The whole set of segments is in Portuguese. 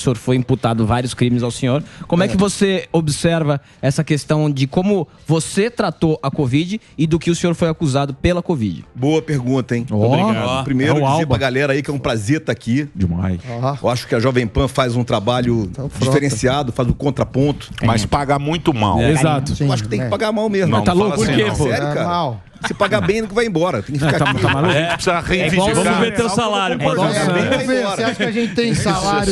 O senhor foi imputado vários crimes ao senhor. Como é que você observa essa questão de como você tratou a Covid e do que o senhor foi acusado pela Covid? Boa pergunta, hein? Obrigado. Primeiro, dizer pra galera aí que é um prazer estar aqui. Demais. Eu acho que a Jovem Pan faz um trabalho diferenciado, faz o contraponto. Mas paga muito mal. Exato. Eu acho que tem que pagar mal mesmo. Não, tá louco por quê, pô? Sério, cara? Se pagar bem, não vai embora. Tem que ficar aqui. Tá maluco? Precisa reivindicar. Vamos ver teu salário. Vamos ver, Você acha que a gente tem salário de...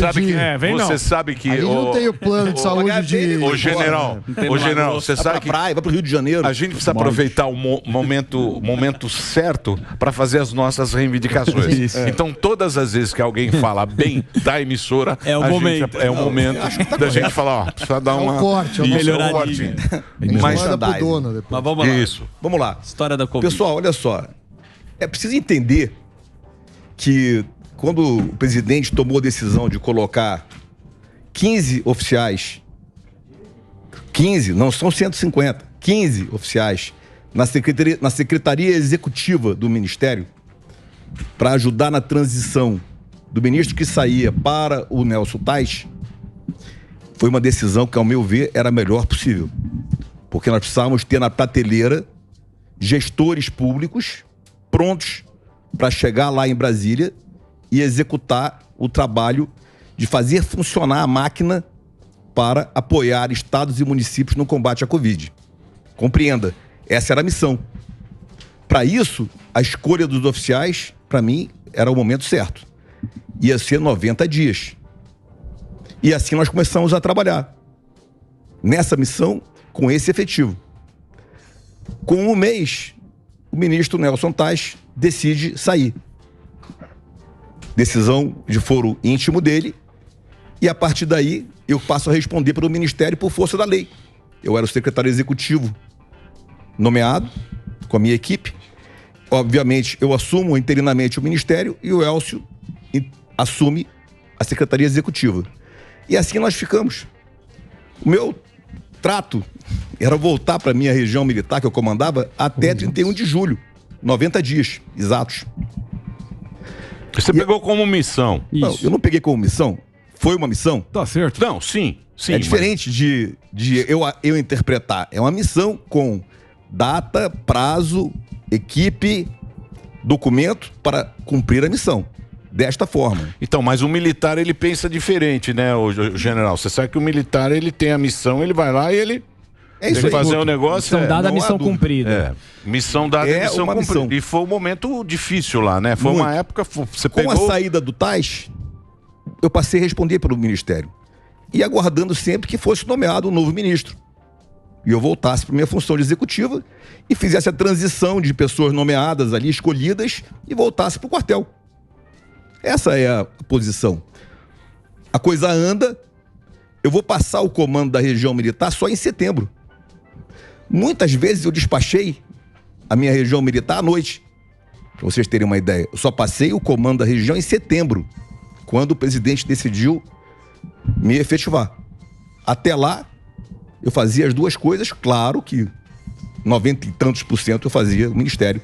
Você sabe que... A gente não tem o plano de saúde de... Ô, general, você sabe que... Vai pro Rio de Janeiro. A gente precisa aproveitar o momento certo para fazer as nossas reivindicações. Então, todas as vezes que alguém fala bem da emissora, é o momento. É o momento da gente falar, ó, precisa dar uma... corte, melhoradinha. Mas manda pro dono depois. Mas vamos lá. isso. Vamos lá. História da Covid. Pessoal, olha só. É preciso entender que quando o presidente tomou a decisão de colocar 15 oficiais, 15, não são 150, 15 oficiais na Secretaria Executiva do Ministério para ajudar na transição do ministro que saía para o Nelson Tais, foi uma decisão que, ao meu ver, era a melhor possível. Porque nós precisávamos ter na prateleira gestores públicos prontos para chegar lá em Brasília e executar o trabalho de fazer funcionar a máquina para apoiar estados e municípios no combate à Covid. Compreenda, essa era a missão. Para isso, a escolha dos oficiais, para mim, era o momento certo. Ia ser 90 dias. E assim nós começamos a trabalhar nessa missão com esse efetivo. Com um mês, o ministro Nelson Tais decide sair. Decisão de foro íntimo dele. E a partir daí, eu passo a responder pelo Ministério por força da lei. Eu era o secretário executivo nomeado com a minha equipe. Obviamente, eu assumo interinamente o Ministério e o Elcio assume a Secretaria Executiva. E assim nós ficamos. O meu trato era voltar para a minha região militar que eu comandava até 31 de julho. 90 dias, exatos. Você pegou como missão. Não, eu não peguei como missão. Foi uma missão. Tá certo. Não, sim. É diferente de eu interpretar. É uma missão com data, prazo, equipe, documento para cumprir a missão. Desta forma. Então, mas o militar, ele pensa diferente, né, o general? Você sabe que o militar, ele tem a missão, ele vai lá e ele... É isso tem que aí. fazer um negócio... Missão dada, missão cumprida. Missão dada, missão uma cumprida. missão. E foi um momento difícil lá, né? Foi uma época... Você Com pegou... a saída do Tais, eu passei a responder pelo Ministério. E aguardando sempre que fosse nomeado um novo ministro. E eu voltasse para minha função de executiva e fizesse a transição de pessoas nomeadas ali, escolhidas, e voltasse para o quartel. Essa é a posição. A coisa anda. Eu vou passar o comando da região militar só em setembro. Muitas vezes eu despachei a minha região militar à noite. Para vocês terem uma ideia. Eu só passei o comando da região em setembro, quando o presidente decidiu me efetivar. Até lá, eu fazia as duas coisas. Claro que 90 e tantos % eu fazia o ministério.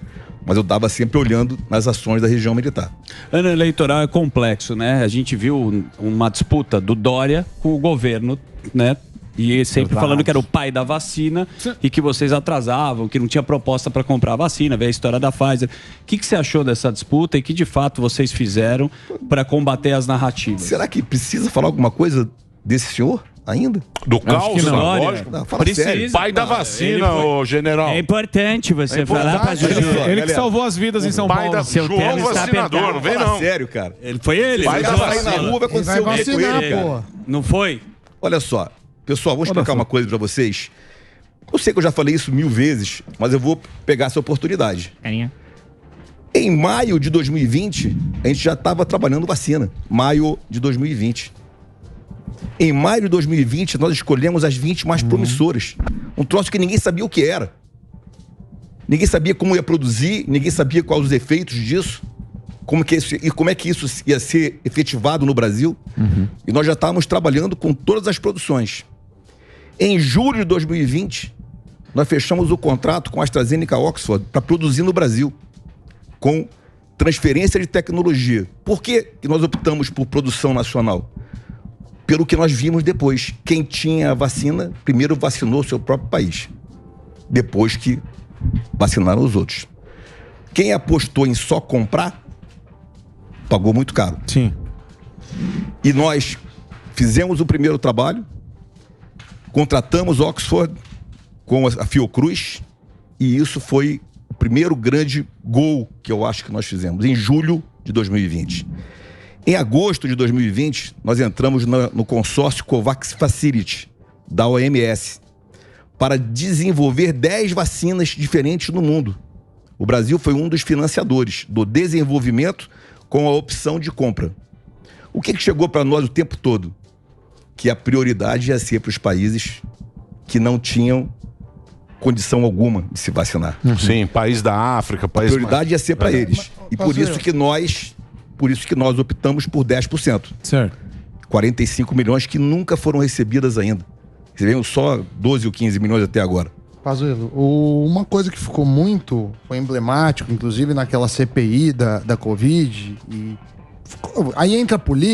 Mas eu estava sempre olhando nas ações da região militar. Ano eleitoral é complexo, né? A gente viu uma disputa do Dória com o governo, né? E sempre falando que era o pai da vacina e que vocês atrasavam, que não tinha proposta para comprar a vacina, veio a história da Pfizer. O que você achou dessa disputa e que de fato vocês fizeram para combater as narrativas? Será que precisa falar alguma coisa desse senhor ainda? Do caos, lógico. Não, fala sério. Pai da vacina, ô general. É importante você falar para Ele que salvou as vidas em São Paulo. Pai da João vacinador, não vem Fala não. sério, cara. Ele foi ele. Pai da sair na rua vai acontecer o mesmo com ele, cara. Não foi? Olha só, pessoal, vou explicar uma coisa pra vocês. Eu sei que eu já falei isso 1000 vezes, mas eu vou pegar essa oportunidade. Em maio de 2020, a gente já estava trabalhando vacina. Maio de 2020. Em maio de 2020, nós escolhemos as 20 mais promissoras. Um troço que ninguém sabia o que era. Ninguém sabia como ia produzir, ninguém sabia quais os efeitos disso, como é que isso ia ser efetivado no Brasil. E nós já estávamos trabalhando com todas as produções. Em julho de 2020, nós fechamos o contrato com a AstraZeneca Oxford para produzir no Brasil, com transferência de tecnologia. Por que nós optamos por produção nacional? pelo que nós vimos depois. Quem tinha a vacina, primeiro vacinou o seu próprio país. Depois que vacinaram os outros. Quem apostou em só comprar, pagou muito caro. Sim. E nós fizemos o primeiro trabalho, contratamos Oxford com a Fiocruz, e isso foi o primeiro grande gol que eu acho que nós fizemos, em julho de 2020. Em agosto de 2020, nós entramos no consórcio COVAX Facility, da OMS, para desenvolver 10 vacinas diferentes no mundo. O Brasil foi um dos financiadores do desenvolvimento com a opção de compra. O que chegou para nós o tempo todo? Que a prioridade ia ser para os países que não tinham condição alguma de se vacinar. Sim, país da África, A país... prioridade ia ser para eles. E por isso que nós optamos por 10%. Certo. 45 milhões que nunca foram recebidas ainda. Recebemos só 12 ou 15 milhões até agora. Pazuello, uma coisa que foi emblemático, inclusive naquela CPI da Covid, aí entra a política.